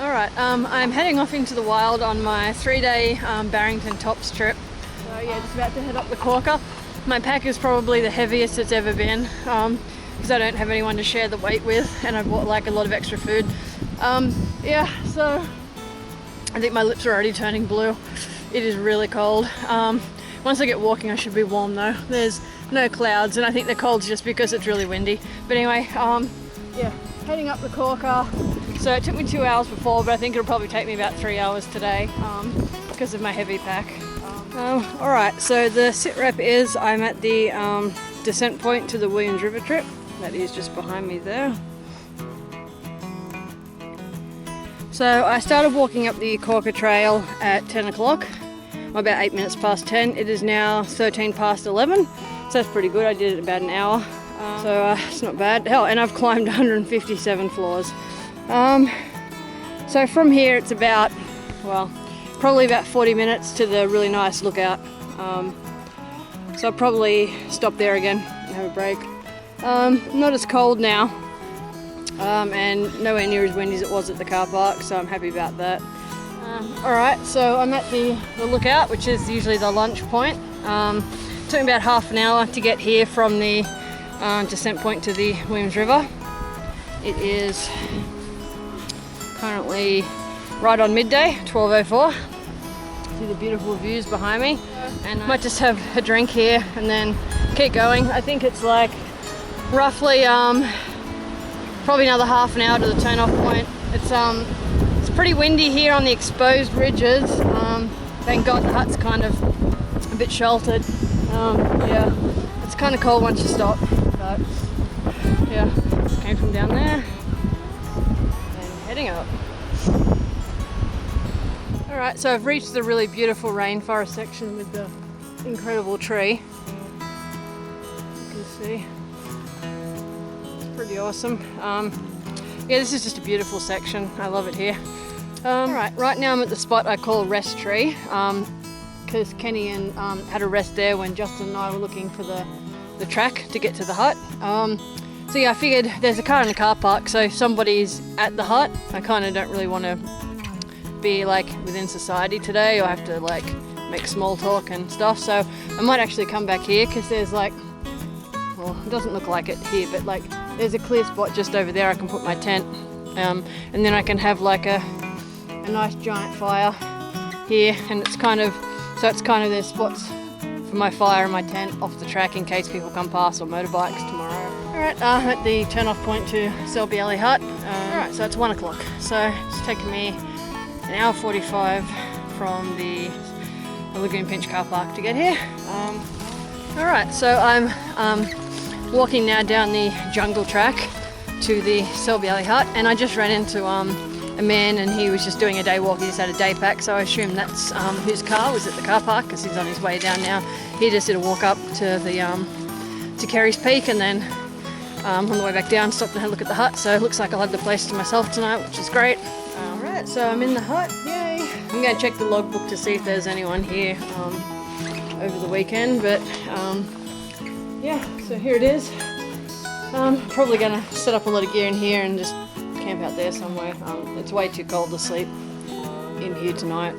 Alright, I'm heading off into the wild on my 3-day Barrington Tops trip. So yeah, just about to head up the Corker. My pack is probably the heaviest it's ever been because I don't have anyone to share the weight with, and I bought like a lot of extra food. Yeah, so I think my lips are already turning blue. It is really cold. Once I get walking I should be warm though. There's no clouds and I think the cold's just because it's really windy. But anyway, yeah, heading up the Corker. So it took me 2 hours before, but I think it'll probably take me about 3 hours today because of my heavy pack. Alright, so the sit rep is I'm at the descent point to the Williams River trip. That is just behind me there. So I started walking up the Corker Trail at 10 o'clock, about 8 minutes past 10. It is now 13 past 11, so that's pretty good. I did it in about an hour, so it's not bad. Hell, and I've climbed 157 floors. So from here it's about, well, probably about 40 minutes to the really nice lookout. So I'll probably stop there again and have a break. Not as cold now, and nowhere near as windy as it was at the car park, so I'm happy about that. Alright, so I'm at the lookout, which is usually the lunch point. Took me about half an hour to get here from the descent point to the Williams River. It is currently right on midday, 12:04. See the beautiful views behind me, and I might just have a drink here and then keep going. I think it's like roughly probably another half an hour to the turn-off point. It's pretty windy here on the exposed ridges. Thank God the hut's kind of a bit sheltered. Yeah, it's kind of cold once you stop, but yeah, came from down there. Heading up. Alright, so I've reached the really beautiful rainforest section with the incredible tree. You can see. It's pretty awesome. Yeah, this is just a beautiful section. I love it here. Alright, right now I'm at the spot I call Rest Tree because Kenny and had a rest there when Justin and I were looking for the track to get to the hut. So yeah, I figured there's a car in the car park, so if somebody's at the hut, I kind of don't really want to be like within society today or have to like make small talk and stuff, so I might actually come back here because there's like, well, it doesn't look like it here, but like there's a clear spot just over there I can put my tent, and then I can have like a nice giant fire here, and it's kind of there's spots for my fire and my tent off the track in case people come past or motorbikes tomorrow. Alright, I'm at the turn-off point to Selby Alley Hut. Alright, so it's 1 o'clock. So it's taken me an hour 45 from the Lagoon Pinch car park to get here. Alright, so I'm walking now down the jungle track to the Selby Alley Hut, and I just ran into a man, and he was just doing a day walk. He just had a day pack, so I assume that's whose car was at the car park because he's on his way down now. He just did a walk up to the to Careys Peak, and then on the way back down stopped and had a look at the hut, so it looks like I'll have the place to myself tonight, which is great. Alright, so I'm in the hut, yay! I'm going to check the logbook to see if there's anyone here over the weekend, but yeah, so here it is. Probably going to set up a lot of gear in here and just camp out there somewhere. It's way too cold to sleep in here tonight.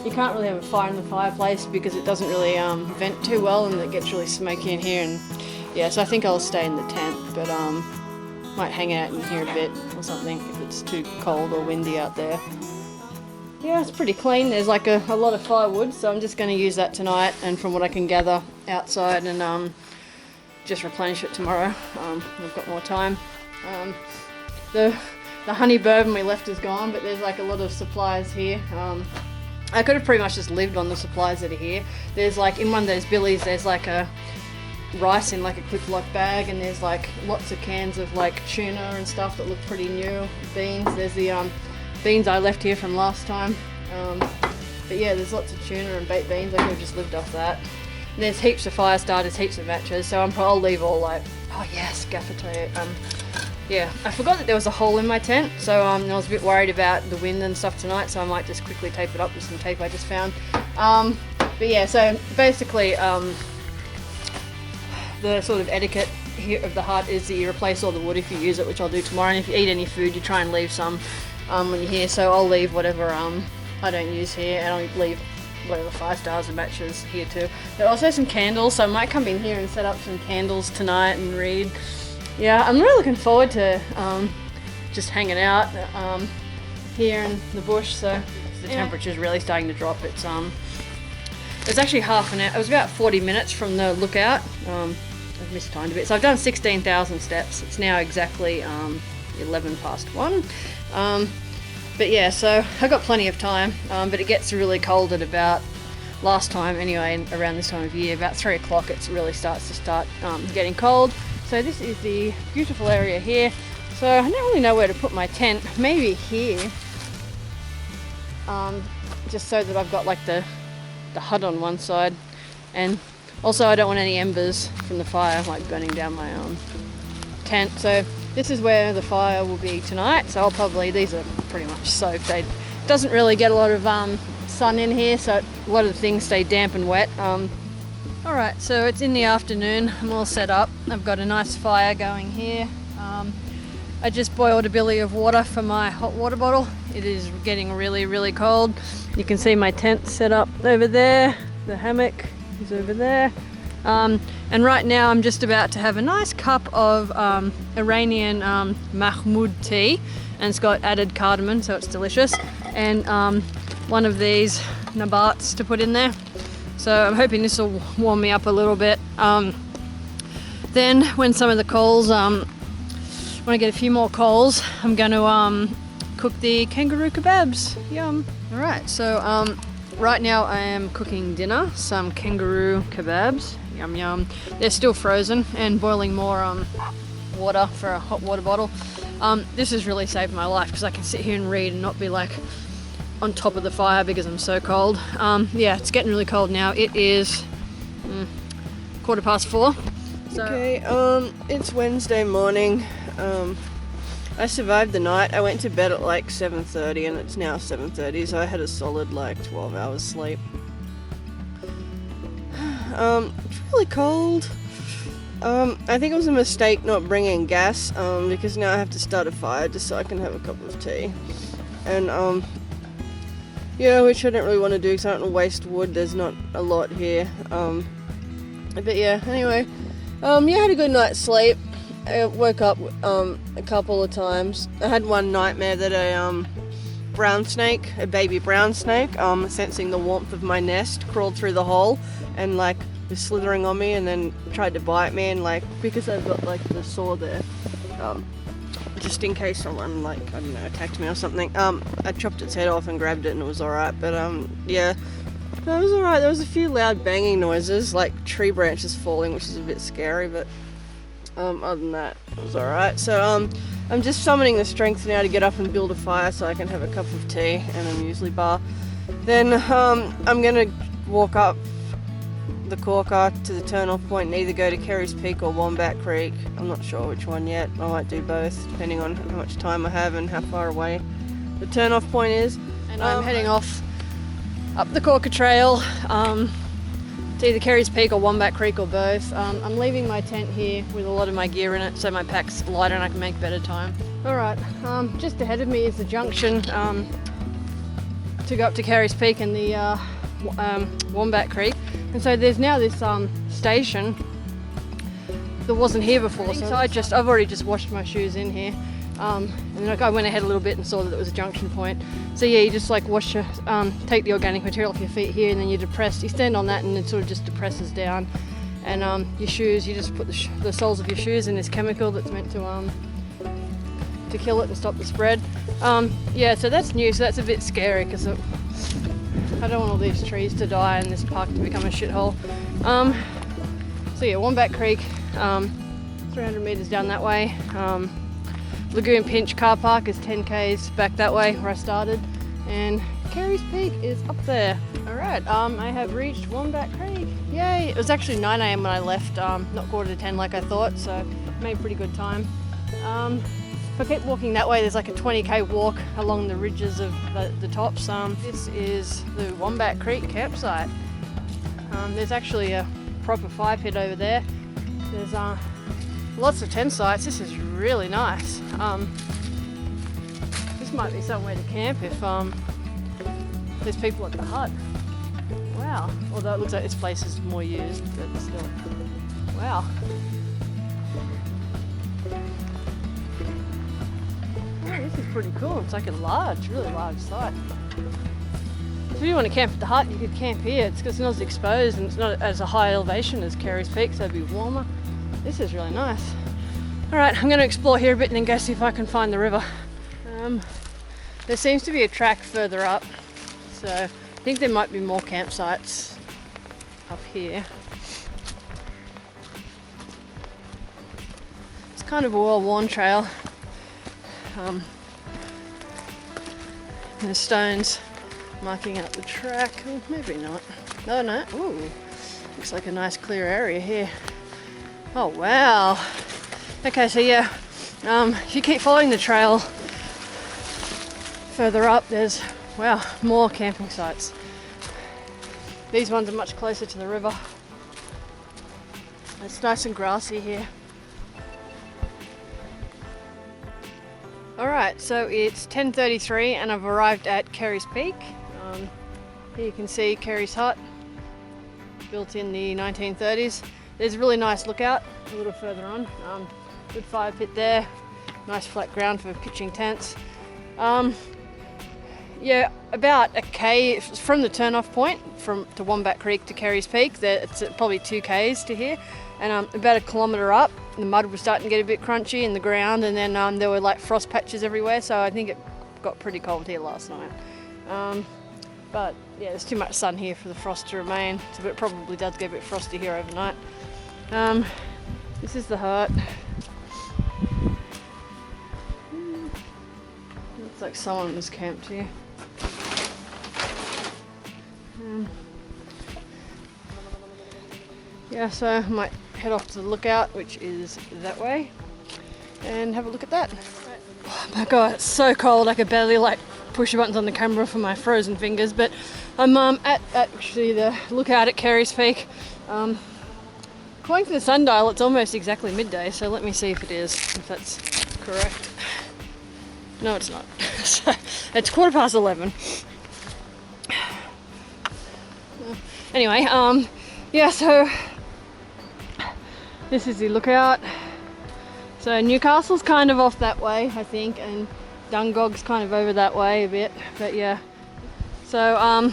You can't really have a fire in the fireplace because it doesn't really vent too well, and it gets really smoky in here, and yeah, so I think I'll stay in the tent, but might hang out in here a bit or something if it's too cold or windy out there. Yeah, it's pretty clean. There's like a lot of firewood, so I'm just going to use that tonight, and from what I can gather outside, and just replenish it tomorrow. We've got more time. The honey bourbon we left is gone, but there's like a lot of supplies here. I could have pretty much just lived on the supplies that are here. There's like, in one of those billies, there's like a rice in like a Ziploc bag, and there's like lots of cans of like tuna and stuff that look pretty new. Beans, there's the beans I left here from last time. But yeah, there's lots of tuna and baked beans. I could have just lived off that. And there's heaps of fire starters, heaps of matches, so I'll leave all like, oh yes, gaffer tape. Yeah, I forgot that there was a hole in my tent, so I was a bit worried about the wind and stuff tonight, so I might just quickly tape it up with some tape I just found. But yeah, so basically the sort of etiquette here of the hut is that you replace all the wood if you use it, which I'll do tomorrow, and if you eat any food you try and leave some when you're here. So I'll leave whatever I don't use here, and I'll leave whatever 5 stars and matches here too. There are also some candles, so I might come in here and set up some candles tonight and read. Yeah, I'm really looking forward to just hanging out here in the bush. So the temperature's really starting to drop. It's actually half an hour. It was about 40 minutes from the lookout. I've mistimed a bit. So I've done 16,000 steps. It's now exactly 1:11. But yeah, so I've got plenty of time, but it gets really cold at about, last time anyway, around this time of year, about 3 o'clock it really starts getting cold. So this is the beautiful area here. So I don't really know where to put my tent. Maybe here, just so that I've got like the hut on one side, and also I don't want any embers from the fire like burning down my tent. So this is where the fire will be tonight. So I'll probably, these are pretty much soaked. It doesn't really get a lot of sun in here, so a lot of the things stay damp and wet. Alright, so it's in the afternoon. I'm all set up. I've got a nice fire going here. I just boiled a billy of water for my hot water bottle. It is getting really, really cold. You can see my tent set up over there. The hammock is over there. And right now I'm just about to have a nice cup of Iranian Mahmoud tea, and it's got added cardamom, so it's delicious, and one of these nabats to put in there. So I'm hoping this will warm me up a little bit. Then when some of the coals, when I get a few more coals, I'm going to cook the kangaroo kebabs. Yum. Alright, so right now I am cooking dinner, some kangaroo kebabs. Yum yum. They're still frozen, and boiling more water for a hot water bottle. This has really saved my life because I can sit here and read and not be like on top of the fire because I'm so cold. Yeah, it's getting really cold now. It is 4:15. So okay, it's Wednesday morning. I survived the night. I went to bed at like 7:30 and it's now 7:30, so I had a solid like 12 hours sleep. It's really cold. I think it was a mistake not bringing gas, because now I have to start a fire just so I can have a cup of tea. And yeah, which I don't really want to do because I don't want to waste wood. There's not a lot here. But yeah, anyway, yeah, I had a good night's sleep. I woke up a couple of times. I had one nightmare that a brown snake, a baby brown snake, sensing the warmth of my nest, crawled through the hole and like was slithering on me and then tried to bite me, and like because I've got like the saw there, just in case someone like, I don't know, attacked me or something, I chopped its head off and grabbed it and it was alright. But yeah, no, it was alright. There was a few loud banging noises like tree branches falling, which is a bit scary, but other than that it was alright. So I'm just summoning the strength now to get up and build a fire so I can have a cup of tea and a muesli bar. Then I'm gonna walk up the Corker to the turn-off point and either go to Careys Peak or Wombat Creek. I'm not sure which one yet. I might do both depending on how much time I have and how far away the turn-off point is. And I'm heading off up the Corker Trail to either Careys Peak or Wombat Creek or both. I'm leaving my tent here with a lot of my gear in it so my pack's lighter and I can make better time. Alright, just ahead of me is the junction to go up to Careys Peak and the Wombat Creek. And so there's now this station that wasn't here before, so I've already just washed my shoes in here, and then I went ahead a little bit and saw that it was a junction point. So yeah, you just like wash your, take the organic material off your feet here, and then you stand on that and it sort of just depresses down, and your shoes, you just put the soles of your shoes in this chemical that's meant to kill it and stop the spread. Yeah, so that's new, so that's a bit scary because I don't want all these trees to die and this park to become a shithole. So yeah, Wombat Creek, 300 metres down that way. Lagoon Pinch car park is 10 k's back that way where I started, and Careys Peak is up there. Alright, I have reached Wombat Creek. Yay! It was actually 9 AM when I left, not 9:45 like I thought, so made pretty good time. If I keep walking that way, there's like a 20k walk along the ridges of the tops. This is the Wombat Creek campsite. There's actually a proper fire pit over there. There's lots of tent sites. This is really nice. This This might be somewhere to camp if there's people at the hut. Wow. Although it looks like this place is more used, but still. Wow. Oh, this is pretty cool. It's like a really large site. If you want to camp at the hut, you could camp here. It's because it's not as exposed and it's not as a high elevation as Careys Peak, so it'd be warmer. This is really nice. Alright, I'm going to explore here a bit and then go see if I can find the river. There seems to be a track further up, so I think there might be more campsites up here. It's kind of a well-worn trail. There's stones marking out the track. Oh, maybe not. Oh no. Ooh, looks like a nice clear area here. Oh wow. Okay, so yeah, if you keep following the trail further up, there's, wow, more camping sites. These ones are much closer to the river. It's nice and grassy here. Alright, so it's 10:33 and I've arrived at Careys Peak. Here you can see Careys Hut, built in the 1930s. There's a really nice lookout a little further on. Good fire pit there, nice flat ground for pitching tents. Yeah, about a K from the turn-off point to Wombat Creek to Careys Peak. It's probably 2 Ks to here, and about a kilometre up, the mud was starting to get a bit crunchy in the ground, and then there were like frost patches everywhere. So I think it got pretty cold here last night. But yeah, there's too much sun here for the frost to remain, so it probably does get a bit frosty here overnight. This is the hut. Looks like someone was camped here. Yeah, so I might head off to the lookout, which is that way, and have a look at that. Oh my god, it's so cold I could barely like push the buttons on the camera for my frozen fingers, but I'm at actually the lookout at Careys Peak. According to the sundial, it's almost exactly midday, so let me see if it is, if that's correct. No, it's not. So, it's 11:15. Anyway, yeah, so this is the lookout. So Newcastle's kind of off that way, I think, and Dungog's kind of over that way a bit, but yeah. So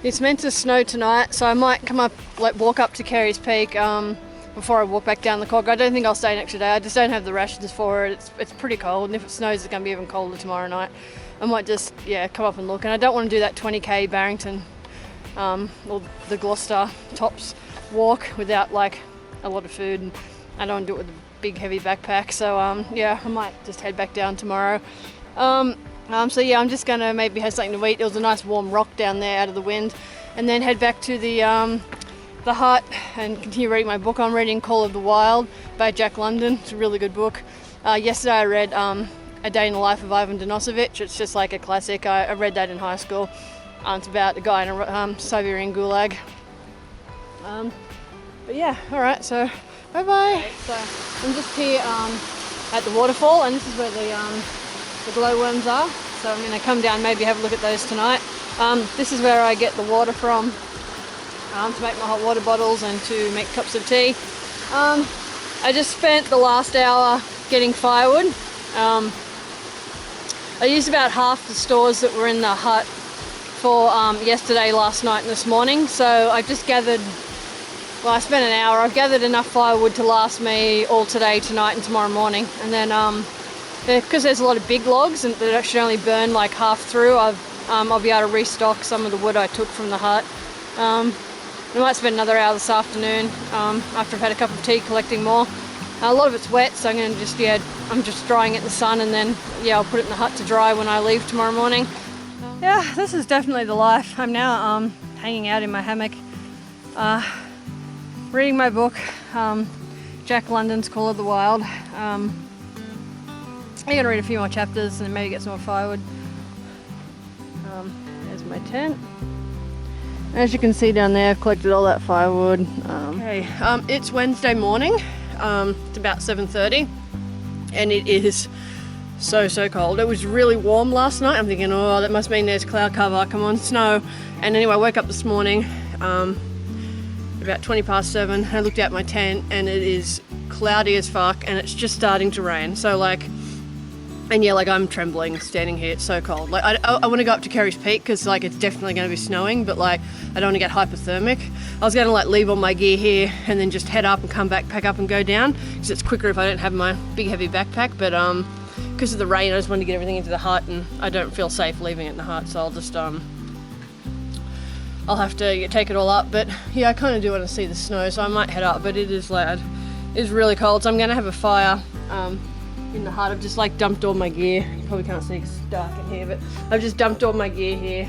it's meant to snow tonight, so I might come up, like walk up to Careys Peak before I walk back down the cog. I don't think I'll stay an extra day. I just don't have the rations for it. It's pretty cold, and if it snows, it's going to be even colder tomorrow night. I might just, yeah, come up and look. And I don't want to do that 20k Barrington or the Gloucester Tops walk without like a lot of food, and I don't want to do it with a big heavy backpack. So yeah, I might just head back down tomorrow. So yeah, I'm just going to maybe have something to eat. There was a nice warm rock down there out of the wind, and then head back to the hut and continue reading my book. I'm reading Call of the Wild by Jack London. It's a really good book. Yesterday I read A Day in the Life of Ivan Denisovich. It's just like a classic. I read that in high school. It's about a guy in a Siberian gulag. But yeah, alright, so bye bye. So I'm just here at the waterfall, and this is where the glowworms are. So I'm going to come down, maybe have a look at those tonight. This is where I get the water from to make my hot water bottles and to make cups of tea. I just spent the last hour getting firewood. I used about half the stores that were in the hut for yesterday, last night and this morning. So I just gathered, well, I spent an hour. I've gathered enough firewood to last me all today, tonight and tomorrow morning. And then because there's a lot of big logs and that actually only burn like half through, I'll be able to restock some of the wood I took from the hut. I might spend another hour this afternoon after I've had a cup of tea collecting more. A lot of it's wet, so I'm going to just, yeah, I'm just drying it in the sun, and then, yeah, I'll put it in the hut to dry when I leave tomorrow morning. Yeah, this is definitely the life. I'm now hanging out in my hammock, reading my book, Jack London's Call of the Wild. I'm going to read a few more chapters and then maybe get some more firewood. There's my tent. As you can see down there, I've collected all that firewood. Okay, it's Wednesday morning. It's about 7:30, and it is so cold. It was really warm last night. I'm thinking, oh, that must mean there's cloud cover, come on, snow. And anyway, I woke up this morning about 20 past 7. I looked out my tent and it is cloudy as fuck and it's just starting to rain. So like, and yeah, like I'm trembling standing here, it's so cold. Like I want to go up to Careys Peak because like it's definitely going to be snowing, but like I don't want to get hypothermic. I was going to like leave all my gear here and then just head up and come back, pack up and go down because it's quicker if I don't have my big heavy backpack. But because of the rain, I just wanted to get everything into the hut and I don't feel safe leaving it in the hut, so I'll just I'll have to take it all up. But yeah, I kind of do want to see the snow, so I might head up, but it is loud. It is really cold, so I'm going to have a fire in the hut. I've just like dumped all my gear. You probably can't see because it's dark in here, but I've just dumped all my gear here.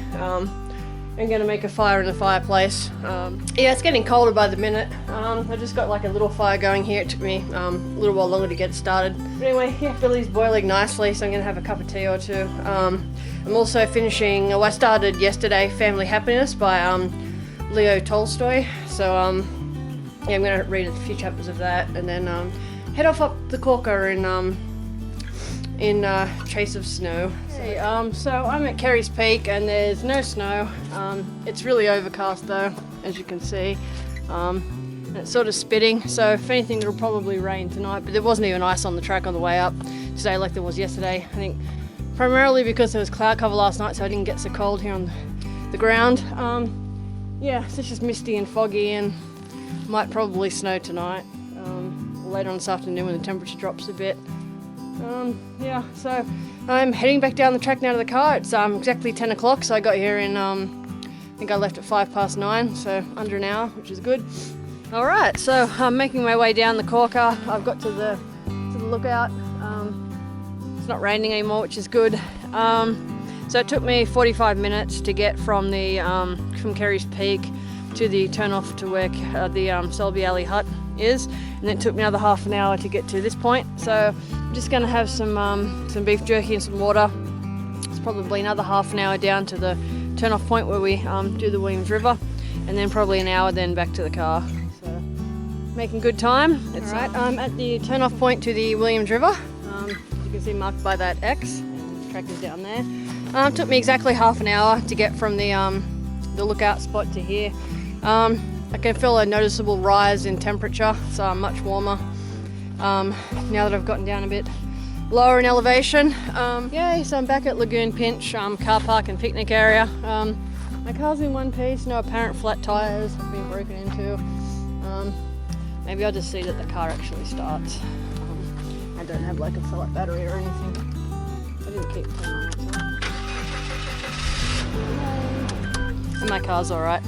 I'm going to make a fire in the fireplace. Yeah, it's getting colder by the minute. I just got like a little fire going here. It took me a little while longer to get it started. But anyway, yeah, Billy's boiling nicely, so I'm going to have a cup of tea or two. I'm also finishing, well, I started yesterday, Family Happiness by Leo Tolstoy. So yeah, I'm going to read a few chapters of that and then head off up the Corker in chase of snow. So I'm at Careys Peak and there's no snow. It's really overcast though, as you can see. It's sort of spitting, so if anything it'll probably rain tonight, but there wasn't even ice on the track on the way up today like there was yesterday. I think primarily because there was cloud cover last night, so I didn't get so cold here on the ground. Yeah, so it's just misty and foggy and might probably snow tonight. Later on this afternoon when the temperature drops a bit. Yeah, so I'm heading back down the track now to the car. It's exactly 10 o'clock, so I got here in, I think I left at 9:05, so under an hour, which is good. Alright, so I'm making my way down the Corker. I've got to the lookout. It's not raining anymore, which is good. So it took me 45 minutes to get from Careys Peak to the turn-off to where the Selby Alley hut is, and then it took me another half an hour to get to this point. So I'm just going to have some beef jerky and some water. It's probably another half an hour down to the turn-off point where we do the Williams River, and then probably an hour then back to the car. So making good time. It's right. I'm at the turn-off point to the Williams River. You can see marked by that X, and the track is down there. It took me exactly half an hour to get from the lookout spot to here. I can feel a noticeable rise in temperature, so I'm much warmer now that I've gotten down a bit lower in elevation. Yay, so I'm back at Lagoon Pinch car park and picnic area. My car's in one piece, no apparent flat tyres have been broken into. Maybe I'll just see that the car actually starts. I don't have like a fill-up battery or anything. I didn't keep it on. And my car's alright.